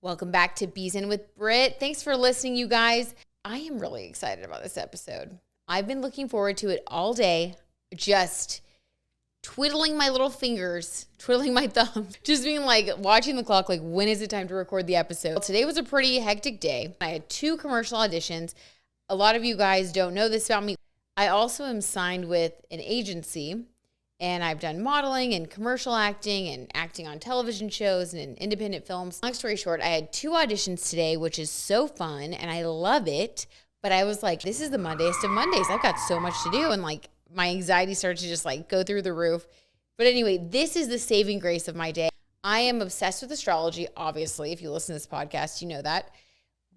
Welcome back to Bees In with Brit. Thanks for listening, you guys. I am really excited about this episode. I've been looking forward to it all day, just twiddling my little fingers, twiddling my thumbs, just being like watching the clock, like when is it time to record the episode? Today was a pretty hectic day. I had 2 commercial auditions. A lot of you guys don't know this about me. I also am signed with an agency, and I've done modeling and commercial acting and acting on television shows and in independent films. Long story short, I had 2 auditions today, which is so fun and I love it. But I was like, this is the Mondayest of Mondays. I've got so much to do. And like my anxiety started to just like go through the roof. But anyway, this is the saving grace of my day. I am obsessed with astrology, obviously. If you listen to this podcast, you know that.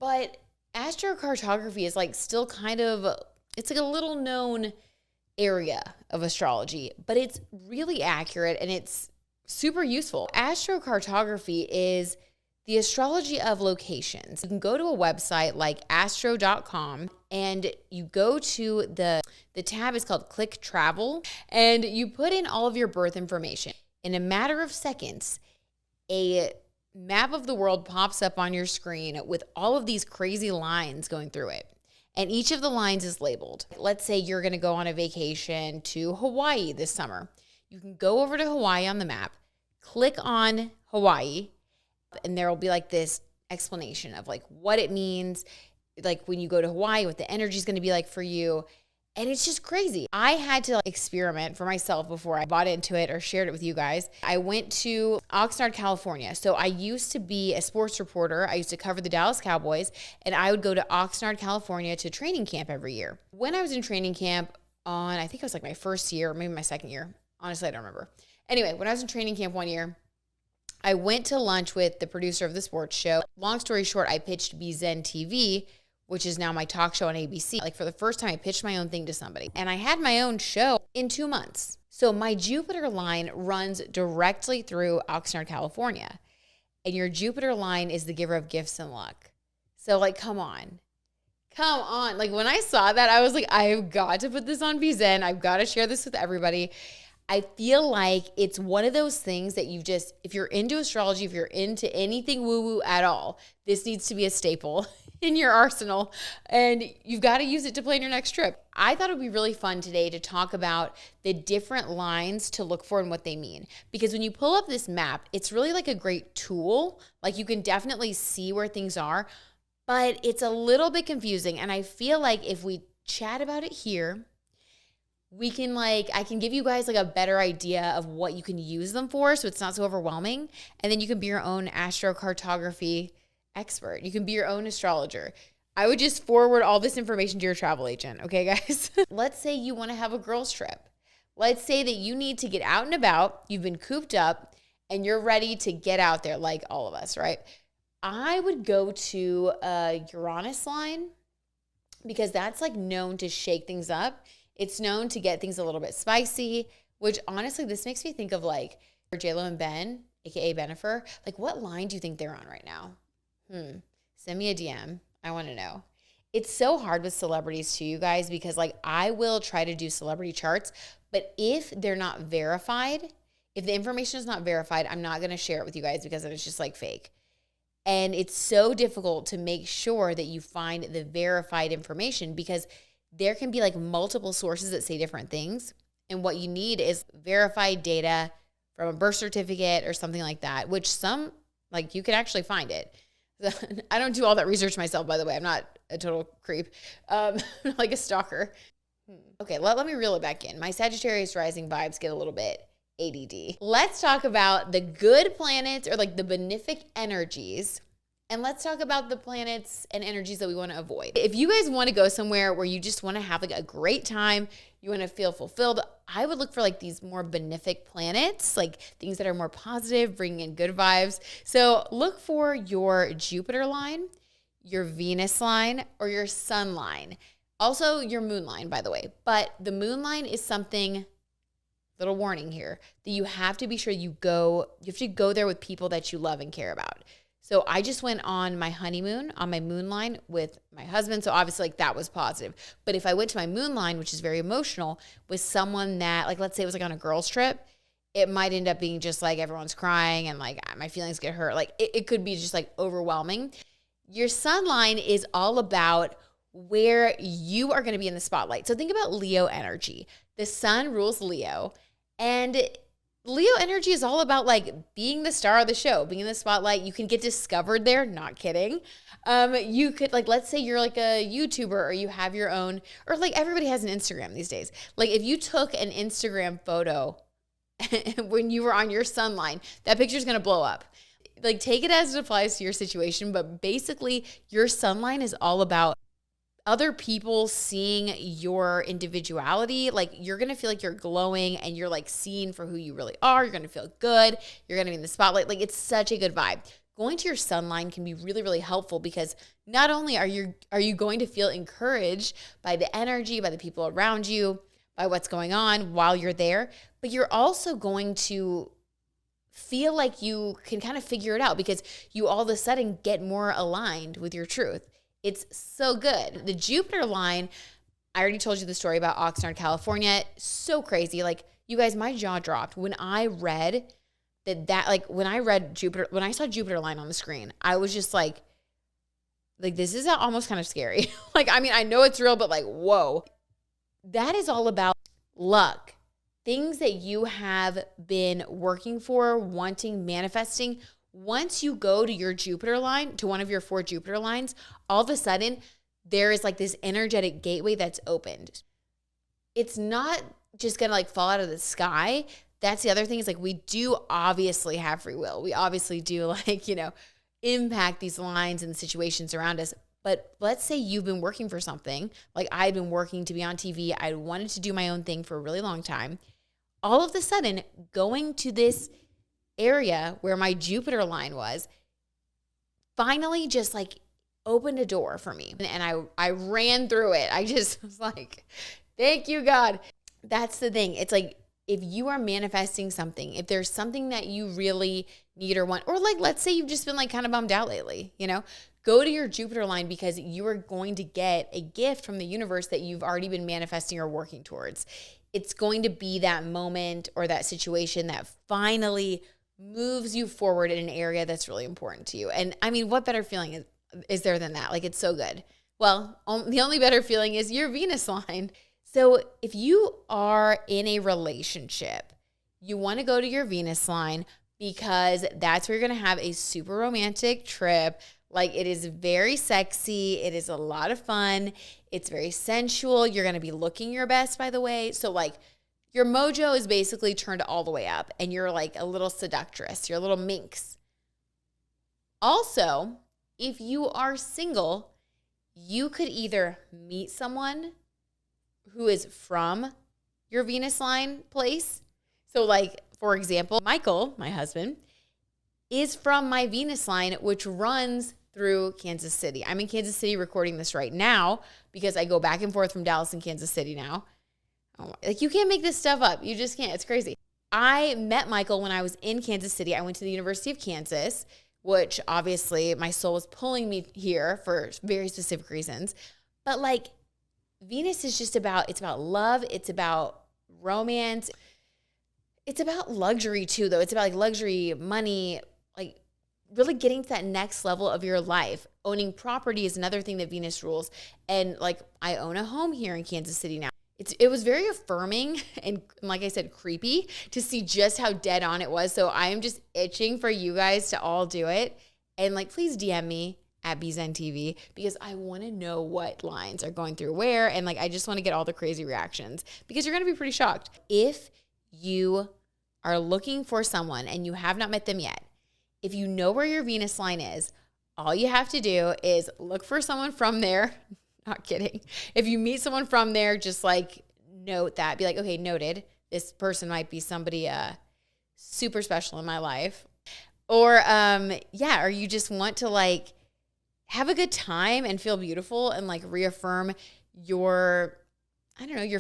But astrocartography is like still kind of, it's like a little known area of astrology, but it's really accurate and it's super useful. Astrocartography is the astrology of locations. You can go to a website like astro.com and you go to the tab is called Click Travel, and you put in all of your birth information. In a matter of seconds, a map of the world pops up on your screen with all of these crazy lines going through it. And each of the lines is labeled. Let's say you're going to go on a vacation to Hawaii this summer. You can go over to Hawaii on the map, click on Hawaii, and there will be like this explanation of like what it means, like when you go to Hawaii, what the energy is going to be like for you. And it's just crazy. I had to experiment for myself before I bought into it or shared it with you guys. I went to Oxnard, California. So I used to be a sports reporter. I used to cover the Dallas Cowboys, and I would go to Oxnard, California to training camp every year. When I was in training camp I think it was like my first year, or maybe my second year. Honestly, I don't remember. Anyway, when I was in training camp one year, I went to lunch with the producer of the sports show. Long story short, I pitched BZen TV, which is now my talk show on ABC. Like for the first time, I pitched my own thing to somebody. And I had my own show in 2 months. So my Jupiter line runs directly through Oxnard, California. And your Jupiter line is the giver of gifts and luck. So like, come on. Come on. Like when I saw that, I was like, I've got to put this on BZen. I've got to share this with everybody. I feel like it's one of those things that you just, if you're into astrology, if you're into anything woo-woo at all, this needs to be a staple in your arsenal, and you've got to use it to plan your next trip. I thought it would be really fun today to talk about the different lines to look for and what they mean. Because when you pull up this map, it's really like a great tool. Like you can definitely see where things are, but it's a little bit confusing. And I feel like if we chat about it here, we can I can give you guys like a better idea of what you can use them for so it's not so overwhelming. And then you can be your own astrocartography expert. You can be your own astrologer. I would just forward all this information to your travel agent. Okay, guys? Let's say you want to have a girls trip. Let's say that you need to get out and about. You've been cooped up and you're ready to get out there like all of us, right? I would go to a Uranus line because that's like known to shake things up. It's known to get things a little bit spicy, which honestly, this makes me think of like J-Lo and Ben, aka Benifer. Like what line do you think they're on right now? Send me a DM. I want to know. It's so hard with celebrities too, you guys, because like I will try to do celebrity charts, but if they're not verified, if the information is not verified, I'm not going to share it with you guys because it's just like fake. And it's so difficult to make sure that you find the verified information because there can be like multiple sources that say different things. And what you need is verified data from a birth certificate or something like that, which some, like you can actually find it. I don't do all that research myself, by the way. I'm not a total creep, like a stalker. Okay, let me reel it back in. My Sagittarius rising vibes get a little bit ADD. Let's talk about the good planets or like the benefic energies. And let's talk about the planets and energies that we want to avoid. If you guys want to go somewhere where you just want to have like a great time, you want to feel fulfilled, I would look for like these more benefic planets, like things that are more positive, bringing in good vibes. So look for your Jupiter line, your Venus line, or your Sun line. Also your Moon line, by the way. But the Moon line is something, little warning here, that you have to be sure you have to go there with people that you love and care about. So I just went on my honeymoon on my moon line with my husband. So obviously like that was positive. But if I went to my moon line, which is very emotional, with someone that like, let's say it was like on a girls trip, it might end up being just like everyone's crying and like my feelings get hurt. Like it could be just like overwhelming. Your sun line is all about where you are going to be in the spotlight. So think about Leo energy. The sun rules Leo, and Leo energy is all about like being the star of the show, being in the spotlight. You can get discovered there. Not kidding. You could like, let's say you're like a YouTuber or you have your own, or like everybody has an Instagram these days. Like if you took an Instagram photo when you were on your sun line, that picture is going to blow up. Like take it as it applies to your situation. But basically your sun line is all about other people seeing your individuality. Like you're going to feel like you're glowing and you're like seen for who you really are. You're going to feel good. You're going to be in the spotlight. Like it's such a good vibe. Going to your sun line can be really, really helpful because not only are you going to feel encouraged by the energy, by the people around you, by what's going on while you're there, but you're also going to feel like you can kind of figure it out because you all of a sudden get more aligned with your truth. It's so good. The Jupiter line, I already told you the story about Oxnard, California. So crazy. Like you guys, my jaw dropped when I read when I saw Jupiter line on the screen, I was just like this is almost kind of scary. Like, I mean, I know it's real, but like, whoa. That is all about luck. Things that you have been working for, wanting, manifesting. Once you go to your Jupiter line, to one of your 4 Jupiter lines, all of a sudden there is like this energetic gateway that's opened. It's not just going to like fall out of the sky. That's the other thing is like we do obviously have free will. We obviously do like, impact these lines and situations around us. But let's say you've been working for something. Like I'd been working to be on TV. I wanted to do my own thing for a really long time. All of a sudden, going to this area where my Jupiter line was finally just like opened a door for me. And I ran through it. I just was like, thank you, God. That's the thing. It's like, if you are manifesting something, if there's something that you really need or want, or like, let's say you've just been like kind of bummed out lately, go to your Jupiter line because you are going to get a gift from the universe that you've already been manifesting or working towards. It's going to be that moment or that situation that finally moves you forward in an area that's really important to you. And I mean, what better feeling is there than that? Like, it's so good. Well, the only better feeling is your Venus line. So if you are in a relationship, you want to go to your Venus line because that's where you're going to have a super romantic trip. Like it is very sexy. It is a lot of fun. It's very sensual. You're going to be looking your best, by the way. So like your mojo is basically turned all the way up and you're like a little seductress. You're a little minx. Also, if you are single, you could either meet someone who is from your Venus line place. So like, for example, Michael, my husband, is from my Venus line, which runs through Kansas City. I'm in Kansas City recording this right now because I go back and forth from Dallas and Kansas City now. Like you can't make this stuff up. You just can't. It's crazy. I met Michael when I was in Kansas City. I went to the University of Kansas, which obviously my soul was pulling me here for very specific reasons. But like Venus is just it's about love. It's about romance. It's about luxury too, though. It's about like luxury, money, like really getting to that next level of your life. Owning property is another thing that Venus rules. And like I own a home here in Kansas City now. It was very affirming and like I said, creepy to see just how dead on it was. So I am just itching for you guys to all do it. And like, please DM me at BZenTV because I want to know what lines are going through where. And like, I just want to get all the crazy reactions because you're going to be pretty shocked. If you are looking for someone and you have not met them yet, if you know where your Venus line is, all you have to do is look for someone from there. Not kidding. If you meet someone from there, just like note that. Be like, okay, noted. This person might be somebody super special in my life. Or or you just want to like have a good time and feel beautiful and like reaffirm your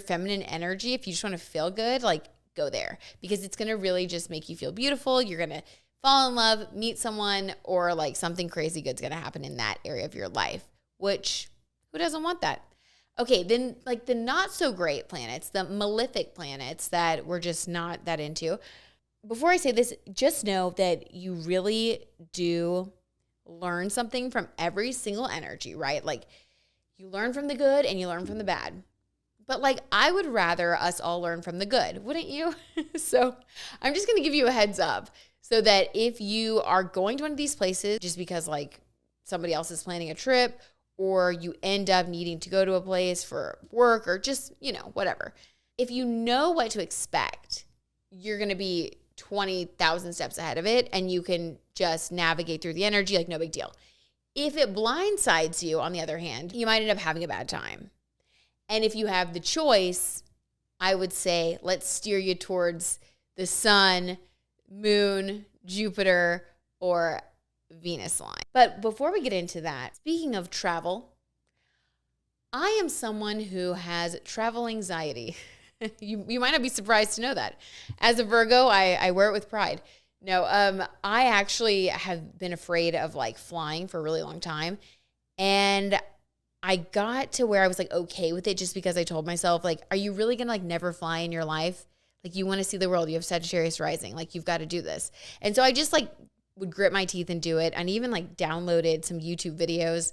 feminine energy. If you just want to feel good, like go there because it's going to really just make you feel beautiful. You're going to fall in love, meet someone, or like something crazy good's going to happen in that area of your life, which who doesn't want that? Okay, then like the not so great planets, the malefic planets that we're just not that into. before I say this, just know that you really do learn something from every single energy, right? Like you learn from the good and you learn from the bad. But like, I would rather us all learn from the good, wouldn't you? So I'm just going to give you a heads up so that if you are going to one of these places just because like somebody else is planning a trip, or you end up needing to go to a place for work or just, whatever. If you know what to expect, you're going to be 20,000 steps ahead of it and you can just navigate through the energy like no big deal. If it blindsides you, on the other hand, you might end up having a bad time. And if you have the choice, I would say let's steer you towards the sun, moon, Jupiter, or Venus line. But before we get into that, speaking of travel, I am someone who has travel anxiety. You might not be surprised to know that. As a Virgo, I wear it with pride. No, I actually have been afraid of like flying for a really long time. And I got to where I was like okay with it just because I told myself like, are you really gonna like never fly in your life? Like you want to see the world. You have Sagittarius rising. Like you've got to do this. And so I just like would grit my teeth and do it. And even like downloaded some YouTube videos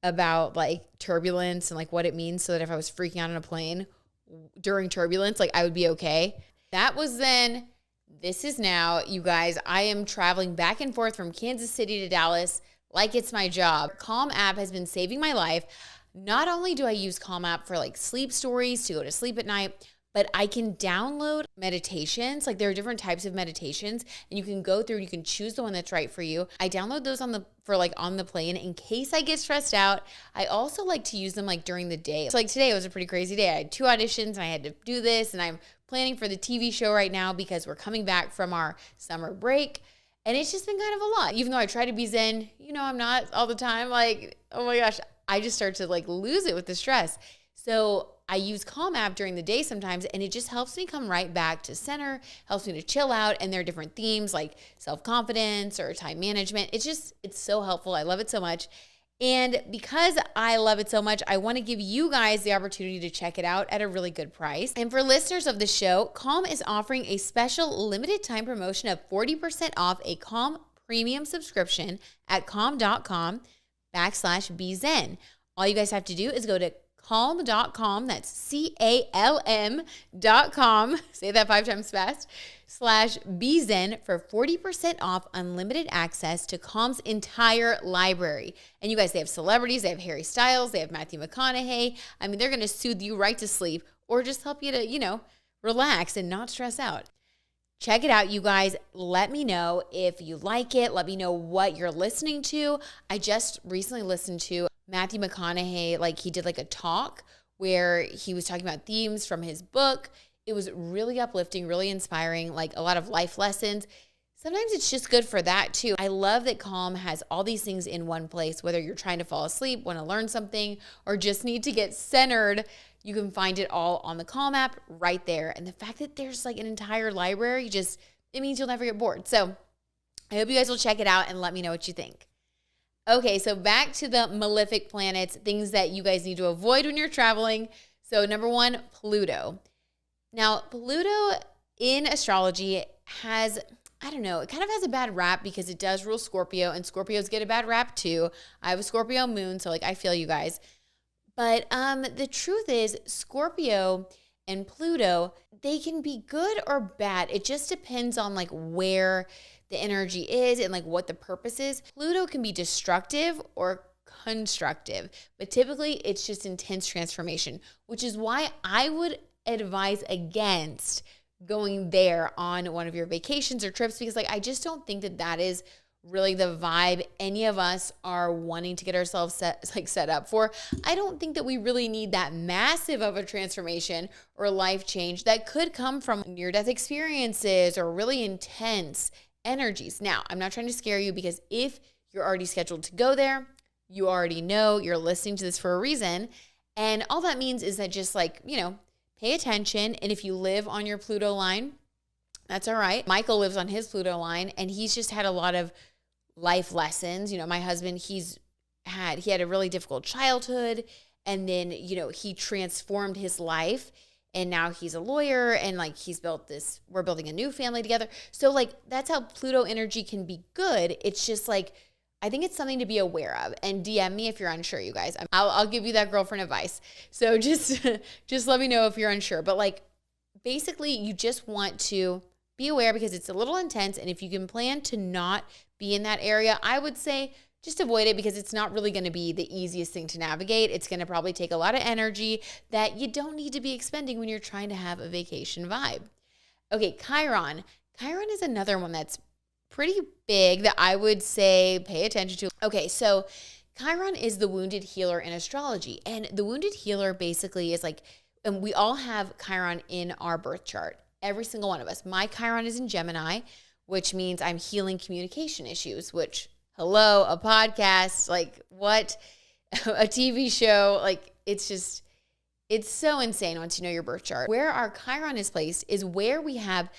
about like turbulence and like what it means so that if I was freaking out on a plane during turbulence, like I would be okay. That was then. This is now. You guys, I am traveling back and forth from Kansas City to Dallas like it's my job. Calm app has been saving my life. Not only do I use Calm app for like sleep stories to go to sleep at night, but I can download meditations. Like there are different types of meditations and you can go through and you can choose the one that's right for you. I download those on the plane in case I get stressed out. I also like to use them like during the day. So like today was a pretty crazy day. I had 2 auditions and I had to do this, and I'm planning for the TV show right now because we're coming back from our summer break. And it's just been kind of a lot. Even though I try to be zen, I'm not all the time. Like, oh my gosh, I just start to like lose it with the stress. So I use Calm app during the day sometimes, and it just helps me come right back to center, helps me to chill out. And there are different themes like self-confidence or time management. It's so helpful. I love it so much. And because I love it so much, I want to give you guys the opportunity to check it out at a really good price. And for listeners of the show, Calm is offering a special limited time promotion of 40% off a Calm premium subscription at calm.com/bzen. All you guys have to do is go to calm.com, that's CALM.com, say that 5 times fast, /bzen for 40% off unlimited access to Calm's entire library. And you guys, they have celebrities, they have Harry Styles, they have Matthew McConaughey. I mean, they're going to soothe you right to sleep or just help you to, relax and not stress out. Check it out, you guys. Let me know if you like it. Let me know what you're listening to. I just recently listened to Matthew McConaughey, like he did like a talk where he was talking about themes from his book. It was really uplifting, really inspiring, like a lot of life lessons. Sometimes it's just good for that too. I love that Calm has all these things in one place, whether you're trying to fall asleep, want to learn something, or just need to get centered. You can find it all on the Calm app right there. And the fact that there's like an entire library, it means you'll never get bored. So I hope you guys will check it out and let me know what you think. Okay, so back to the malefic planets, things that you guys need to avoid when you're traveling. So number 1, Pluto. Now, Pluto in astrology has, it kind of has a bad rap because it does rule Scorpio, and Scorpios get a bad rap too. I have a Scorpio moon, so like I feel you guys. But the truth is, Scorpio and Pluto, they can be good or bad. It just depends on like where the energy is and like what the purpose is. Pluto can be destructive or constructive, but typically it's just intense transformation, which is why I would advise against going there on one of your vacations or trips, because like I just don't think that is really the vibe any of us are wanting to get ourselves set up for. I don't think that we really need that massive of a transformation or life change that could come from near-death experiences or really intense energies. Now, I'm not trying to scare you, because if you're already scheduled to go there, you already know you're listening to this for a reason. And all that means is that just like, pay attention. And if you live on your Pluto line, that's all right. Michael lives on his Pluto line, and he's just had a lot of life lessons. My husband, he had a really difficult childhood, and then, he transformed his life. And now he's a lawyer and like we're building a new family together. So like that's how Pluto energy can be good. It's just like, I think it's something to be aware of. And DM me if you're unsure, you guys. I'll give you that girlfriend advice. So just let me know if you're unsure. But like basically you just want to be aware because it's a little intense. And if you can plan to not be in that area, I would say just avoid it because it's not really going to be the easiest thing to navigate. It's going to probably take a lot of energy that you don't need to be expending when you're trying to have a vacation vibe. Okay, Chiron. Chiron is another one that's pretty big that I would say pay attention to. Okay, so Chiron is the wounded healer in astrology. And the wounded healer basically is like, and we all have Chiron in our birth chart. Every single one of us. My Chiron is in Gemini, which means I'm healing communication issues, which, hello, a podcast, like what, a TV show, like it's so insane once you know your birth chart. Where our Chiron is placed is where we have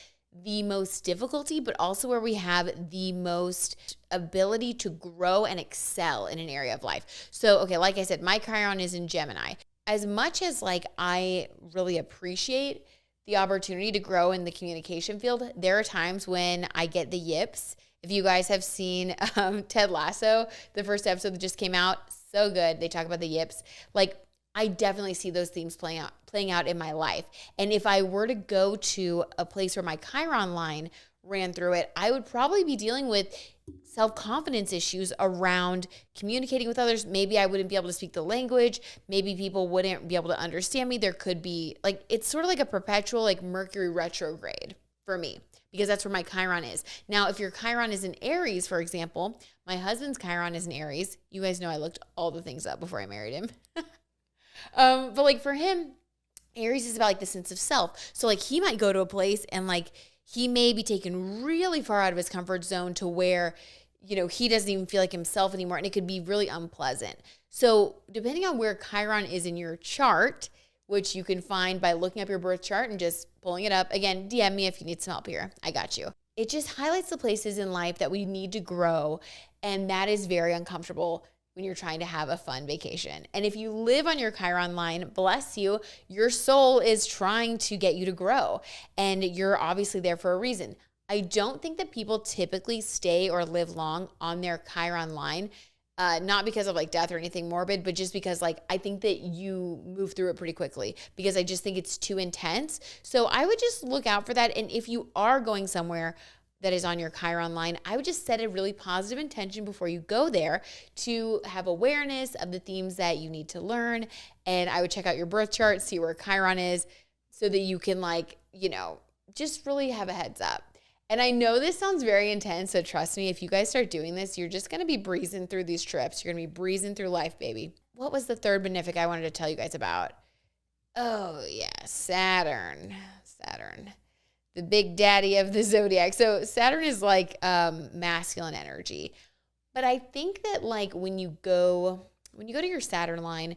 the most difficulty, but also where we have the most ability to grow and excel in an area of life. So, okay, like I said, my Chiron is in Gemini. As much as like I really appreciate the opportunity to grow in the communication field, there are times when I get the yips. If you guys have seen Ted Lasso, the first episode that just came out, so good. They talk about the yips. Like I definitely see those themes playing out in my life. And if I were to go to a place where my Chiron line ran through it, I would probably be dealing with self-confidence issues around communicating with others. Maybe I wouldn't be able to speak the language. Maybe people wouldn't be able to understand me. There could be like, it's sort of like a perpetual like Mercury retrograde for me because that's where my Chiron is. Now, if your Chiron is in Aries, for example, my husband's Chiron is in Aries. You guys know I looked all the things up before I married him. But like for him, Aries is about like the sense of self. So like he might go to a place and like he may be taken really far out of his comfort zone to where, you know, he doesn't even feel like himself anymore. And it could be really unpleasant. So depending on where Chiron is in your chart, which you can find by looking up your birth chart and just pulling it up. Again, DM me if you need some help here. I got you. It just highlights the places in life that we need to grow. And that is very uncomfortable when you're trying to have a fun vacation. And if you live on your Chiron line, bless you, your soul is trying to get you to grow. And you're obviously there for a reason. I don't think that people typically stay or live long on their Chiron line, not because of like death or anything morbid, but just because like I think that you move through it pretty quickly because I just think it's too intense. So I would just look out for that. And if you are going somewhere that is on your Chiron line, I would just set a really positive intention before you go there to have awareness of the themes that you need to learn. And I would check out your birth chart, see where Chiron is so that you can like, you know, just really have a heads up. And I know this sounds very intense, so trust me, if you guys start doing this, you're just going to be breezing through these trips. You're going to be breezing through life, baby. What was the third benefic I wanted to tell you guys about? Oh yeah, Saturn. The big daddy of the zodiac. So Saturn is like masculine energy. But I think that like when you go to your Saturn line,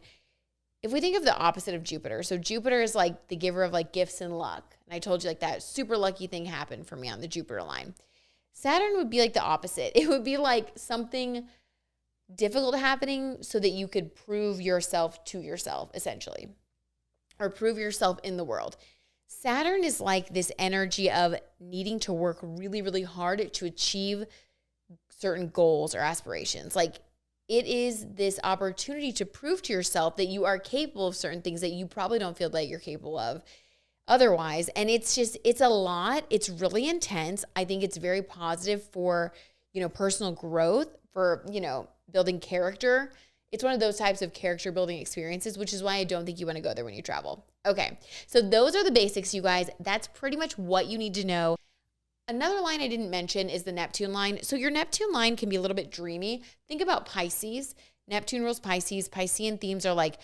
if we think of the opposite of Jupiter, so Jupiter is like the giver of like gifts and luck. And I told you like that super lucky thing happened for me on the Jupiter line. Saturn would be like the opposite. It would be like something difficult happening so that you could prove yourself to yourself, essentially, or prove yourself in the world. Saturn is like this energy of needing to work really, really hard to achieve certain goals or aspirations. Like it is this opportunity to prove to yourself that you are capable of certain things that you probably don't feel like you're capable of otherwise. And it's a lot. It's really intense. I think it's very positive for, you know, personal growth, for, you know, building character. It's one of those types of character building experiences, which is why I don't think you want to go there when you travel. Okay, so those are the basics, you guys. That's pretty much what you need to know. Another line I didn't mention is the Neptune line. So your Neptune line can be a little bit dreamy. Think about Pisces. Neptune rules Pisces. Piscean themes are like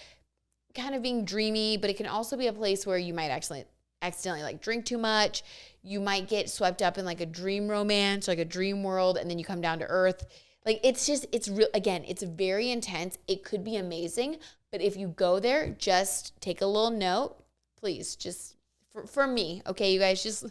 kind of being dreamy, but it can also be a place where you might actually accidentally like drink too much. You might get swept up in like a dream romance, like a dream world, and then you come down to earth. Like it's real. Again, it's very intense. It could be amazing, but if you go there, just take a little note, please. Just for me, okay, you guys. Just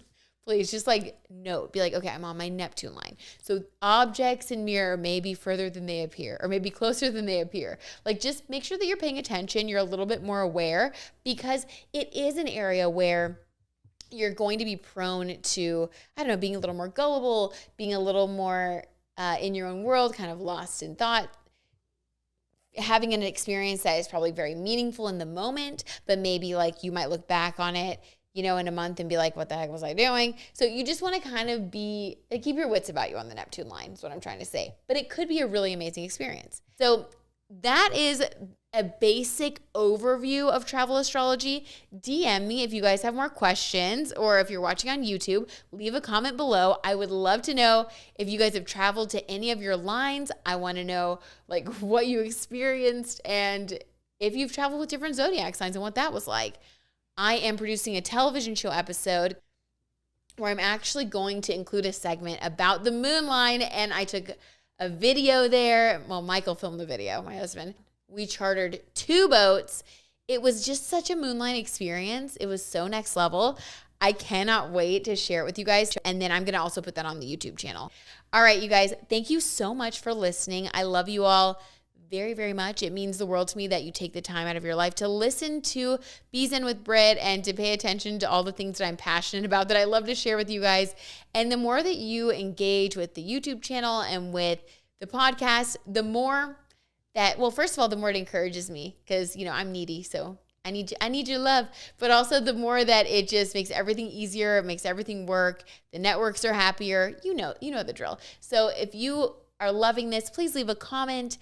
please just like note, be like, okay, I'm on my Neptune line. So objects in mirror may be further than they appear, or maybe closer than they appear. Like just make sure that you're paying attention. You're a little bit more aware, because it is an area where you're going to be prone to, I don't know, being a little more gullible, being a little more in your own world, kind of lost in thought, having an experience that is probably very meaningful in the moment, but maybe like you might look back on it, you know, in a month and be like, what the heck was I doing? So you just want to kind of keep your wits about you on the Neptune line is what I'm trying to say. But it could be a really amazing experience. So that is a basic overview of travel astrology. DM me if you guys have more questions, or if you're watching on YouTube, leave a comment below. I would love to know if you guys have traveled to any of your lines. I want to know like what you experienced, and if you've traveled with different zodiac signs and what that was like. I am producing a television show episode where I'm actually going to include a segment about the moon line, and I took a video there. Well, Michael filmed the video, my husband. We chartered 2 boats. It was just such a moonlight experience. It was so next level. I cannot wait to share it with you guys. And then I'm going to also put that on the YouTube channel. All right, you guys, thank you so much for listening. I love you all very, very much. It means the world to me that you take the time out of your life to listen to Bees In with Brit and to pay attention to all the things that I'm passionate about, that I love to share with you guys. And the more that you engage with the YouTube channel and with the podcast, the more that, well, first of all, the more it encourages me, because, you know, I'm needy. So I need your love, but also the more that it just makes everything easier. It makes everything work. The networks are happier. You know the drill. So if you are loving this, please leave a comment,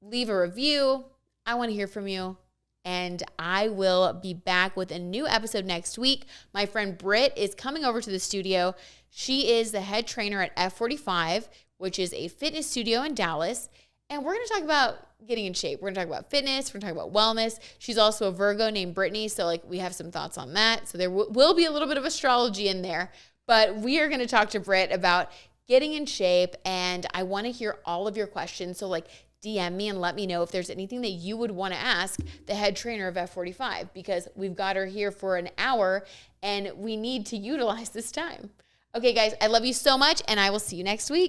leave a review. I want to hear from you. And I will be back with a new episode next week. My friend Brit is coming over to the studio. She is the head trainer at F45, which is a fitness studio in Dallas. And we're going to talk about getting in shape. We're going to talk about fitness. We're going to talk about wellness. She's also a Virgo named Brittany. So like we have some thoughts on that. So there will be a little bit of astrology in there. But we are going to talk to Brit about getting in shape. And I want to hear all of your questions. So like DM me and let me know if there's anything that you would want to ask the head trainer of F45, because we've got her here for an hour and we need to utilize this time. Okay, guys, I love you so much, and I will see you next week.